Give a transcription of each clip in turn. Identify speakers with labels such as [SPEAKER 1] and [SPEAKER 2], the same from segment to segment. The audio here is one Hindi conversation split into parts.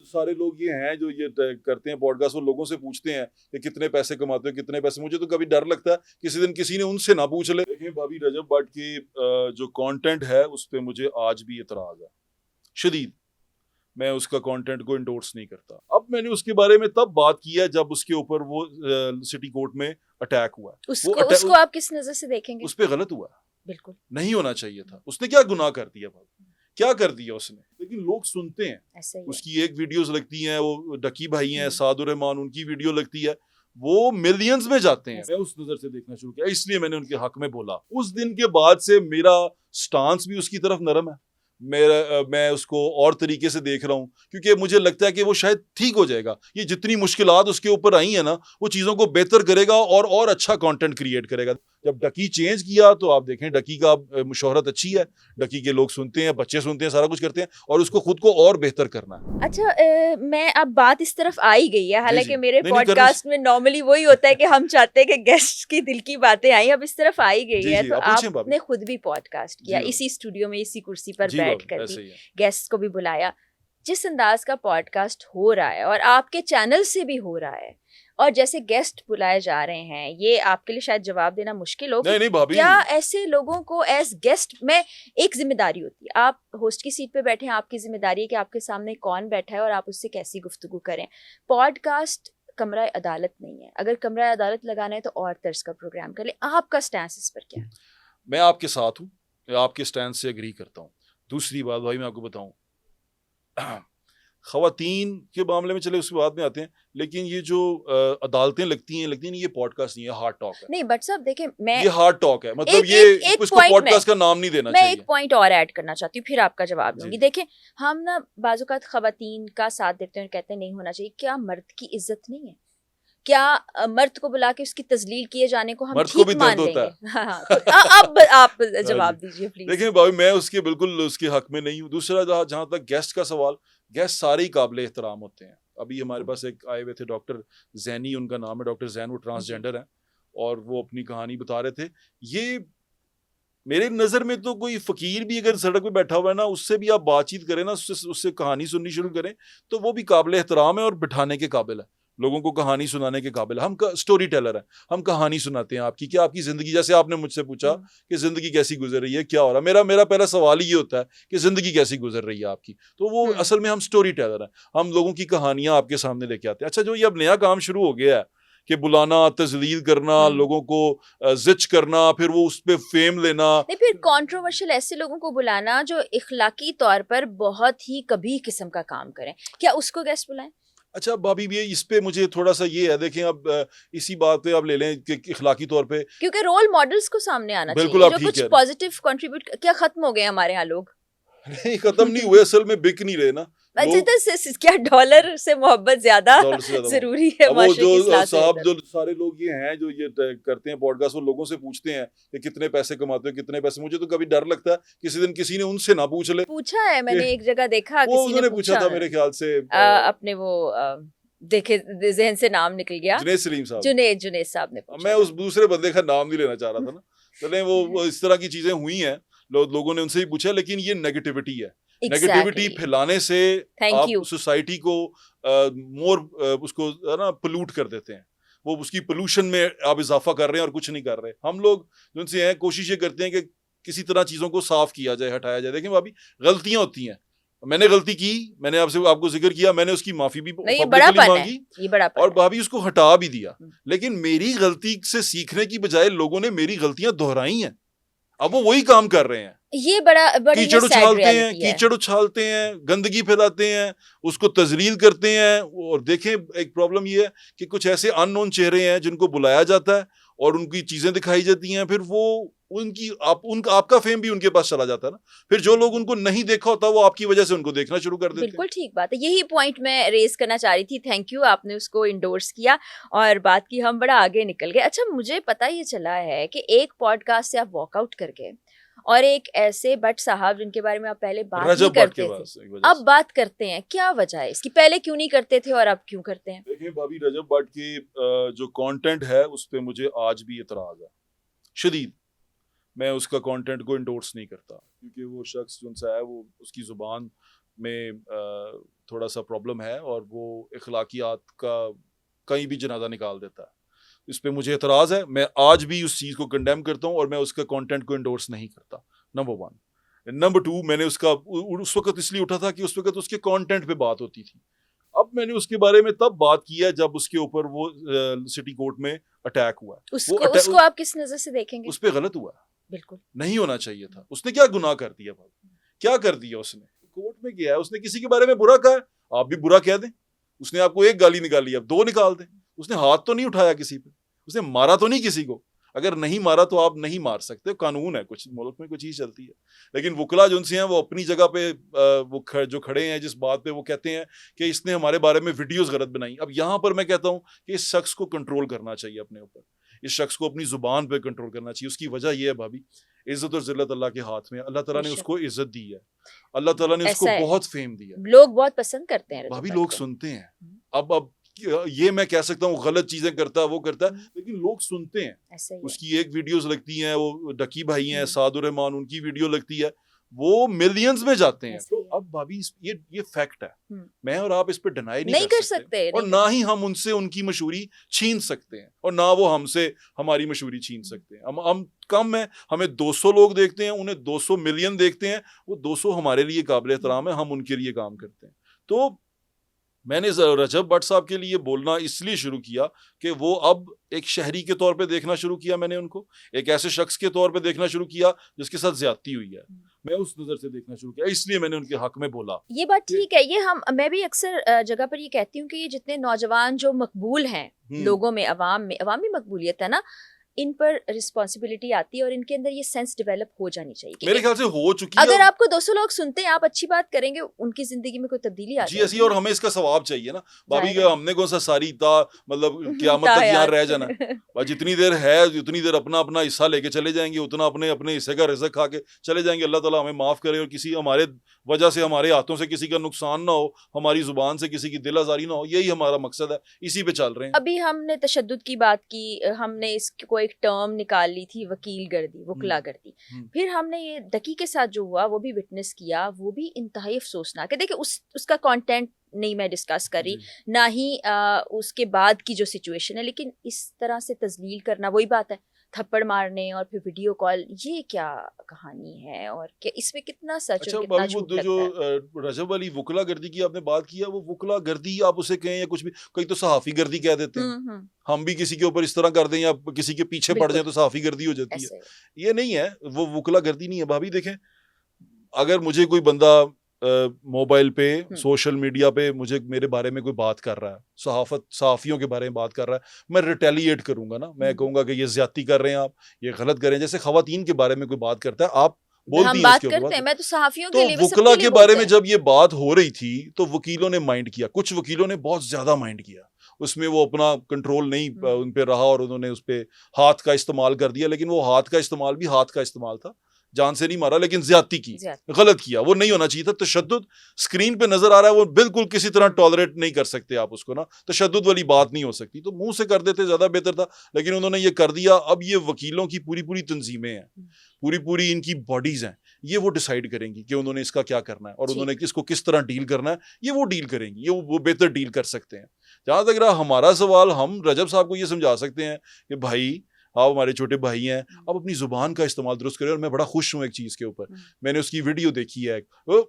[SPEAKER 1] सारे लोग ये हैं जो ये करते हैं पॉडकास्ट, वो लोगों से पूछते हैं कि कितने पैसे कमाते हो, कितने पैसे। मुझे तो कभी डर लगता है किसी दिन किसी ने उनसे ना पूछ ले। देखिए भाभी रजब भट्ट की जो कंटेंट है उस पर मुझे आज भी इतराज है शदीद। मैं उसका कंटेंट को इंडोर्स नहीं करता। अब मैंने उसके बारे में तब बात की है जब उसके ऊपर वो सिटी कोर्ट में अटैक हुआ है।
[SPEAKER 2] उसको आप किस नजर से देखेंगे?
[SPEAKER 1] उस पर गलत हुआ,
[SPEAKER 2] बिल्कुल
[SPEAKER 1] नहीं होना चाहिए था। उसने क्या गुनाह कर दिया भाई, क्या कर दिया उसने? लेकिन लोग सुनते हैं। उसकी एक वीडियोस लगती हैं, वो डकी भाई हैं सादुर रहमान, उनकी वीडियो लगती है, वो मिलियंस में जाते हैं। मैं उस नजर से देखना शुरू किया, इसलिए मैंने उनके हक में बोला। उस दिन के बाद से मेरा स्टांस भी उसकी तरफ नरम है। मैं उसको और तरीके से देख रहा हूँ, क्योंकि मुझे लगता है कि वो शायद ठीक हो जाएगा। ये जितनी मुश्किलात उसके ऊपर आई है ना, वो चीज़ों को बेहतर करेगा और अच्छा कंटेंट क्रिएट करेगा। जब डकी चेंज किया तो आप देखें डकी का शोहरत अच्छी है, डकी के लोग सुनते हैं, बच्चे सुनते हैं, सारा कुछ करते हैं, और उसको खुद को और बेहतर करना है।
[SPEAKER 2] अच्छा, मैं अब बात इस तरफ आ ही गई है। हालांकि मेरे पॉडकास्ट में नॉर्मली वही होता है कि हम चाहते हैं कि गेस्ट की दिल की बातें आई, अब इस तरफ आ ही गई है। तो आपने खुद भी पॉडकास्ट किया, इसी स्टूडियो में इसी कुर्सी पर बैठ कर भी गेस्ट को भी बुलाया। जिस अंदाज का पॉडकास्ट हो रहा है और आपके चैनल से भी हो रहा है, और जैसे गेस्ट बुलाए जा रहे हैं, ये आपके लिए शायद जवाब देना मुश्किल हो।
[SPEAKER 1] नहीं भाभी,
[SPEAKER 2] क्या ऐसे लोगों को एज गेस्ट में एक जिम्मेदारी होती है? आप होस्ट की सीट पे बैठे हैं, आपकी जिम्मेदारी है कि आपके सामने कौन बैठा है और आप उससे कैसी गुफ्तगू करें। पॉडकास्ट कमरा अदालत नहीं है। अगर कमरा अदालत लगाना है तो और तर्ज का प्रोग्राम कर ले। आपका स्टैंस इस पर क्या है?
[SPEAKER 1] मैं आपके साथ हूँ, आपके स्टैंस से एग्री करता हूँ। दूसरी बात भाई मैं आपको बताऊँ, ख़वातीन के मामले में चले उसके बाद में आते हैं, लेकिन ये जो अदालतें लगती हैं ये पॉडकास्ट नहीं है, हार्ड टॉक है।
[SPEAKER 2] नहीं बट साहब देखें, मैं
[SPEAKER 1] ये हार्ड टॉक है, मतलब ये इसको पॉडकास्ट का नाम नहीं देना चाहिए।
[SPEAKER 2] मैं एक पॉइंट और ऐड करना चाहती हूँ, फिर आपका जवाब दूंगी। देखें, हम ना बाज़-औक़ात ख़वातीन का साथ देते हैं और कहते हैं नहीं होना चाहिए। क्या मर्द की इज्जत नहीं है? क्या मर्द को बुला के उसकी तजलील किए जाने को हम ठीक मान लेंगे? हाँ, तो अब आप जवाब दीजिए प्लीज।
[SPEAKER 1] देखिए भाई, मैं उसके बिल्कुल उसके हक में नहीं हूँ। दूसरा जहाँ तक गेस्ट का सवाल, गेस्ट सारे ही काबिल एहतराम होते हैं। अभी हमारे पास एक आए हुए थे डॉक्टर जैनी, उनका नाम है, डॉक्टर जैन, वो ट्रांसजेंडर हैं, और वो अपनी कहानी बता रहे थे। ये मेरे नज़र में तो कोई फ़कीर भी अगर सड़क पे बैठा हुआ है ना, उससे भी आप बातचीत करें ना, उससे कहानी सुननी शुरू करें, तो वो भी काबिल एहतराम है और बिठाने के काबिल है, लोगों को कहानी सुनाने के काबिल है। हम स्टोरी टेलर हैं, हम कहानी सुनाते हैं आपकी, कि आपकी ज़िंदगी, जैसे आपने मुझसे पूछा कि ज़िंदगी कैसी गुजर रही है, क्या हो रहा है, मेरा पहला सवाल ये होता है कि ज़िंदगी कैसी गुजर रही है आपकी। तो वो असल में हम स्टोरी टेलर हैं, हम लोगों की कहानियाँ आपके सामने लेके आते हैं। अच्छा, जो ये अब नया काम शुरू हो गया है कि बुलाना, तजलील करना, लोगों को जिच करना, फिर वो उस पे फेम लेना,
[SPEAKER 2] नहीं, फिर कंट्रोवर्शियल ऐसे लोगों को बुलाना जो इखलाकी तौर पर बहुत ही कभी किस्म का काम करें, क्या उसको गेस्ट बुलाएं?
[SPEAKER 1] अच्छा भाभी, ये इस पे मुझे थोड़ा सा ये है, देखें अब इसी बात पे आप ले लें कि इखलाकी तौर पे,
[SPEAKER 2] क्योंकि रोल मॉडल्स को सामने आना
[SPEAKER 1] बिल्कुल
[SPEAKER 2] चाहिए, जो कुछ पॉजिटिव कंट्रीब्यूट। क्या खत्म हो गए हमारे यहाँ लोग?
[SPEAKER 1] नहीं, खत्म नहीं हुए, असल में बिक नहीं रहे ना।
[SPEAKER 2] तो क्या डॉलर से मोहब्बत ज्यादा जरूरी है?
[SPEAKER 1] वो जो साहब, जो सारे लोग ये हैं जो ये करते हैं पॉडकास्ट, वो लोगों से पूछते हैं कि कितने पैसे कमाते हो, कितने पैसे। मुझे तो कभी डर लगता है किसी दिन किसी ने उनसे ना पूछ ले।
[SPEAKER 2] पूछा है मैंने, एक जगह देखा,
[SPEAKER 1] वो उन्होंने पूछा था मेरे ख्याल से,
[SPEAKER 2] अपने वो देखे जहन से नाम निकल गया,
[SPEAKER 1] जुनैद सलीम साहब,
[SPEAKER 2] जुनैद साहब ने।
[SPEAKER 1] मैं उस दूसरे बंदे का नाम नहीं लेना चाह रहा था ना। चले, वो इस तरह की चीजें हुई हैं, लोगों ने उनसे ही पूछा, लेकिन ये नेगेटिविटी है। नेगेटिविटी फैलाने से आप सोसाइटी को मोर उसको ना पोल्यूट कर देते हैं, वो उसकी पोल्यूशन में आप इजाफा कर रहे हैं और कुछ नहीं कर रहे। हम लोग जिनसे हैं कोशिश ये करते हैं कि किसी तरह चीजों को साफ किया जाए, हटाया जाए। देखिए भाभी, गलतियां होती हैं, मैंने गलती की, मैंने आपको जिक्र किया, मैंने उसकी माफी भी मांगी और भाभी उसको हटा भी दिया। लेकिन मेरी गलती से सीखने की बजाय लोगों ने मेरी गलतियां दोहराई हैं, अब वो वही काम कर रहे हैं।
[SPEAKER 2] ये बड़ा
[SPEAKER 1] कीचड़ उछालते हैं, गंदगी फैलाते हैं, उसको तजलील करते हैं। और देखें, एक प्रॉब्लम ये है कि कुछ ऐसे अननोन चेहरे हैं जिनको बुलाया जाता है और उनकी चीजें दिखाई जाती हैं, फिर वो आपका फेम भी उनके पास चला जाता है ना। फिर जो लोग उनको नहीं देखा होता, वो आपकी वजह से उनको देखना शुरू कर देते हैं।
[SPEAKER 2] बिल्कुल ठीक बात है, यही पॉइंट मैं रेज करना चाह रही थी। थैंक यू, आपने उसको इंडोर्स किया और बात की, हम बड़ा आगे निकल गए। अच्छा, मुझे पता ये चला है कि एक पॉडकास्ट से आप वॉकआउट कर गए और एक ऐसे भट्ट साहब जिनके बारे में आप पहले बात नहीं करते थे, अब बात करते हैं। क्या वजह है इसकी? पहले क्यों नहीं करते थे और अब क्यों करते हैं?
[SPEAKER 1] देखिए भाभी, रजब भट्ट की जो कंटेंट है उस पे मुझे आज भी इतराज है शदीद। मैं उसका कंटेंट को इंडोर्स नहीं करता, क्योंकि वो शख्स जो है, वो उसकी जुबान में थोड़ा सा प्रॉब्लम है और वो इखलाकियात का कहीं भी जनाजा निकाल देता है। इस पे मुझे एतराज़ है, मैं आज भी उस चीज़ को कंडेम करता हूँ और मैं उसके कंटेंट को एंडोर्स नहीं करता, नंबर 1। नंबर 2, मैंने उसका उस वक्त इसलिए उठा था कि उस वक्त उसके कंटेंट पे बात होती थी। अब मैंने उसके बारे में तब बात की है जब उसके ऊपर वो सिटी कोर्ट में अटैक हुआ।
[SPEAKER 2] उसको आप किस नजर से देखेंगे?
[SPEAKER 1] उस पे गलत हुआ,
[SPEAKER 2] बिल्कुल
[SPEAKER 1] नहीं होना चाहिए था। उसने क्या गुनाह कर दिया भाई, क्या कर दिया उसने? कोर्ट में गया है, उसने किसी के बारे में बुरा कहा है, आप भी बुरा कह दें। उसने आपको एक गाली निकाली, अब 2 निकाल दें। उसने हाथ तो नहीं उठाया किसी पे, उसने मारा तो नहीं किसी को। अगर नहीं मारा तो आप नहीं मार सकते, कानून है, कुछ मुल्क में कुछ चीज चलती है। लेकिन वकला जो उनसे हैं वो अपनी जगह पे वो जो खड़े हैं जिस बात पे, वो कहते हैं कि इसने हमारे बारे में वीडियोस गलत बनाई। अब यहाँ पर मैं कहता हूँ कि इस शख्स को कंट्रोल करना चाहिए अपने ऊपर, इस शख्स को अपनी जुबान पे कंट्रोल करना चाहिए। उसकी वजह यह है भाभी, इज्जत और जिल्लत अल्लाह के हाथ में। अल्लाह ताला ने उसको इज्जत दी है, अल्लाह ताला ने उसको बहुत फेम दिया।
[SPEAKER 2] लोग बहुत पसंद करते हैं
[SPEAKER 1] भाभी, लोग सुनते हैं। अब ये मैं कह सकता हूँ गलत चीजें करता है, वो करता है, लेकिन लोग सुनते हैं। उसकी एक वीडियोस लगती हैं, वो डकी भाई हैं सादुर रहमान, उनकी वीडियो लगती है, वो मिलियंस में जाते हैं। तो अब भाभी ये फैक्ट है, मैं और आप इस पे डिनाई नहीं कर सकते और ना ही हम उनसे उनकी मशहूरी छीन सकते हैं और ना वो हमसे हमारी मशहूरी छीन सकते हैं। हम कम है, हमें 200 लोग देखते हैं, उन्हें 200 मिलियन देखते हैं, वो 200 हमारे लिए काबिल एहतराम है, हम उनके लिए काम करते हैं। तो मैंने रजब भट्ट साहब के लिए बोलना इसलिए शुरू किया कि वो अब एक शहरी के तौर पे देखना शुरू किया, मैंने उनको एक ऐसे शख्स के तौर पे देखना शुरू किया जिसके साथ ज्यादती हुई है। मैं उस नजर से देखना शुरू किया, इसलिए मैंने उनके हक में बोला।
[SPEAKER 2] ये बात ठीक है, ये मैं भी अक्सर जगह पर ये कहती हूँ कि ये जितने नौजवान जो मकबूल हैं लोगों में, अवामी मकबूलियत है ना, इन पर रिस्पॉन्सिबिलिटी आती है और इनके अंदर ये सेंस डेवलप हो जानी चाहिए।
[SPEAKER 1] मेरे ख्याल से हो चुकी है।
[SPEAKER 2] अगर आपको 200 लोग सुनते हैं, आप अच्छी बात करेंगे, उनकी जिंदगी में कोई तब्दीली आ जाएगी।
[SPEAKER 1] जी, और हमें इसका सवाब चाहिए ना भाभी, हमने कौन सा सारी मतलब क़यामत तक यहाँ रह जाना है। जितनी देर है उतनी देर अपना अपना हिस्सा लेके चले जाएंगे, उतना अपने अपने हिस्से का रिज़्क़ खा के चले जाएंगे। अल्लाह ताला हमें माफ़ करे और किसी हमारे वजह से, हमारे हाथों से किसी का नुकसान ना हो, हमारी जुबान से किसी की दिल आज़ारी ना हो, यही हमारा मकसद है, इसी पे चल रहे हैं।
[SPEAKER 2] अभी हमने तशद्दुद की बात की, हमने इसको एक टर्म निकाल ली थी, वकील गर्दी, वकला गर्दी। फिर हमने ये डकी के साथ जो हुआ वो भी विटनेस किया, वो भी इंतहाई अफसोसनाक है। देखिए उसका कंटेंट नहीं मैं डिस्कस कर रही, ना ही उसके बाद की जो सिचुएशन है, लेकिन इस तरह से तजलील करना, वही बात है, थप्पड़ मारने और फिर वीडियो कॉल, ये क्या कहानी है और क्या इसमें कितना सच और कितना झूठ लगता है?
[SPEAKER 1] जो रजब वाली वकला गर्दी की आपने बात किया, वो वकला गर्दी आप उसे कहें या कुछ भी, कई तो सहाफ़ी गर्दी कह देते हैं। हम भी किसी के ऊपर इस तरह कर दें या किसी के पीछे पड़ जाए तो सहाफ़ी गर्दी हो जाती है। ये नहीं है, वो वकला गर्दी नहीं है भाभी। देखें, अगर मुझे कोई बंदा मोबाइल पे, सोशल मीडिया पे मुझे मेरे बारे में कोई बात कर रहा है, सहाफ़ियों के बारे में बात कर रहा है, मैं रिटेलिएट करूंगा ना, मैं कहूंगा कि ये ज्यादती कर रहे हैं आप, ये गलत कर रहे हैं। जैसे खवातीन के बारे में कोई बात करता है, आप
[SPEAKER 2] हम बात करते हैं, मैं तो सहाफ़ियों के लिए,
[SPEAKER 1] वकला के बारे में जब ये बात हो रही थी तो वकीलों ने माइंड किया, कुछ वकीलों ने बहुत ज्यादा माइंड किया, उसमें वो अपना कंट्रोल नहीं उन पे रहा और उन्होंने उस पे हाथ का इस्तेमाल कर दिया। लेकिन वो हाथ का इस्तेमाल भी हाथ का इस्तेमाल था, जान से नहीं मारा, लेकिन ज्यादती की, गलत किया, वो नहीं होना चाहिए था। तशद्दुद स्क्रीन पे नजर आ रहा है, वो बिल्कुल किसी तरह टॉलरेट नहीं कर सकते आप उसको ना, तशद्दुद वाली बात नहीं हो सकती, तो मुंह से कर देते ज्यादा बेहतर था, लेकिन उन्होंने ये कर दिया। अब ये वकीलों की पूरी पूरी तंजीमें हैं, पूरी पूरी इनकी बॉडीज हैं, ये वो डिसाइड करेंगी कि उन्होंने इसका क्या करना है और उन्होंने इसको किस तरह डील करना है, ये वो डील करेंगी, ये वो बेहतर डील कर सकते हैं। जहां तक रहा हमारा सवाल, हम रजब साहब को ये समझा सकते हैं कि भाई आप हमारे छोटे भाई हैं, आप अपनी जुबान का इस्तेमाल दुरुस्त करें। और मैं बड़ा खुश हूँ एक चीज़ के ऊपर, मैंने उसकी वीडियो देखी है।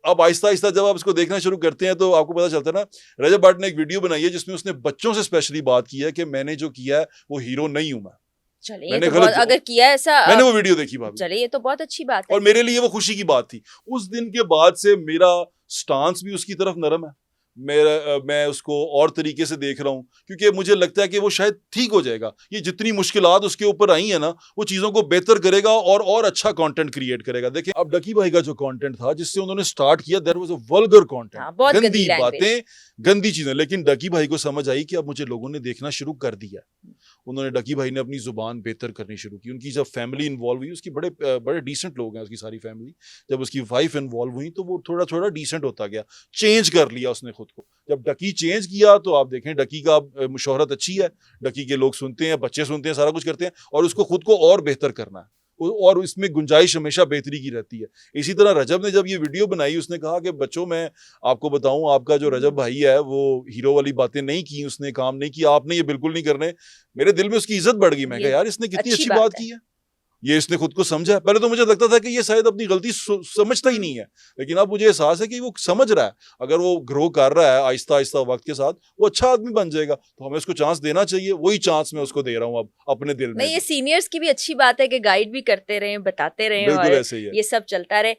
[SPEAKER 1] अब आहिस्ता आहिस्ता जब आप इसको देखना शुरू करते हैं तो आपको पता चलता है ना, रजब भट्ट ने एक वीडियो बनाई है जिसमें उसने बच्चों से स्पेशली बात की है कि मैंने जो किया है वो हीरो नहीं हूँ मैं।
[SPEAKER 2] मैंने तो अगर किया ऐसा,
[SPEAKER 1] मैंने वो वीडियो देखी भाभी,
[SPEAKER 2] चलिए ये तो बहुत अच्छी बात है
[SPEAKER 1] और मेरे लिए वो खुशी की बात थी। उस दिन के बाद से मेरा स्टांस भी उसकी तरफ नरम है, मैं उसको और तरीके से देख रहा हूँ, क्योंकि मुझे लगता है कि वो शायद ठीक हो जाएगा। ये जितनी मुश्किलात उसके ऊपर आई है ना, वो चीज़ों को बेहतर करेगा और अच्छा कंटेंट क्रिएट करेगा। देखिए, अब डकी भाई का जो कंटेंट था जिससे उन्होंने स्टार्ट किया, there was a vulgar content, गंदी बातें, गंदी चीज़ें, लेकिन डकी भाई को समझ आई कि अब मुझे लोगों ने देखना शुरू कर दिया। उन्होंने, डकी भाई ने अपनी जुबान बेहतर करनी शुरू की। उनकी जब फैमिली इन्वॉल्व हुई, उसकी बड़े डिसेंट लोग हैं उसकी सारी फैमिली, जब उसकी वाइफ इन्वॉल्व हुई तो वो थोड़ा थोड़ा डिसेंट होता गया, चेंज कर लिया उसने खुद को। जब डकी चेंज किया तो आप देखें डकी का शोहरत अच्छी है, डकी के लोग सुनते हैं, बच्चे सुनते हैं, सारा कुछ करते हैं, और उसको खुद को और बेहतर करना है, और इसमें गुंजाइश हमेशा बेहतरी की रहती है। इसी तरह रजब ने जब ये वीडियो बनाई, उसने कहा कि बच्चों, मैं आपको बताऊं, आपका जो रजब भाई है वो हीरो वाली बातें नहीं की, उसने काम नहीं किया, आपने ये बिल्कुल नहीं करने। मेरे दिल में उसकी इज्जत बढ़ गई। मैं कहा यार इसने कितनी अच्छी बात की है, ये इसने खुद को समझा। पहले तो मुझे लगता था कि ये शायद अपनी गलती समझता ही नहीं है, लेकिन अब मुझे एहसास है कि वो समझ रहा है। अगर वो ग्रो कर रहा है आहिस्ता आहिस्ता वक्त के साथ, वो अच्छा आदमी बन जाएगा। तो हमें उसको चांस देना चाहिए। वही चांस मैं उसको दे रहा हूँ अब अपने दिल में।
[SPEAKER 2] नहीं, ये सीनियर्स की भी अच्छी बात है कि गाइड भी करते रहे, बताते रहे, और
[SPEAKER 1] ऐसे ही है।
[SPEAKER 2] ये सब चलता रहे।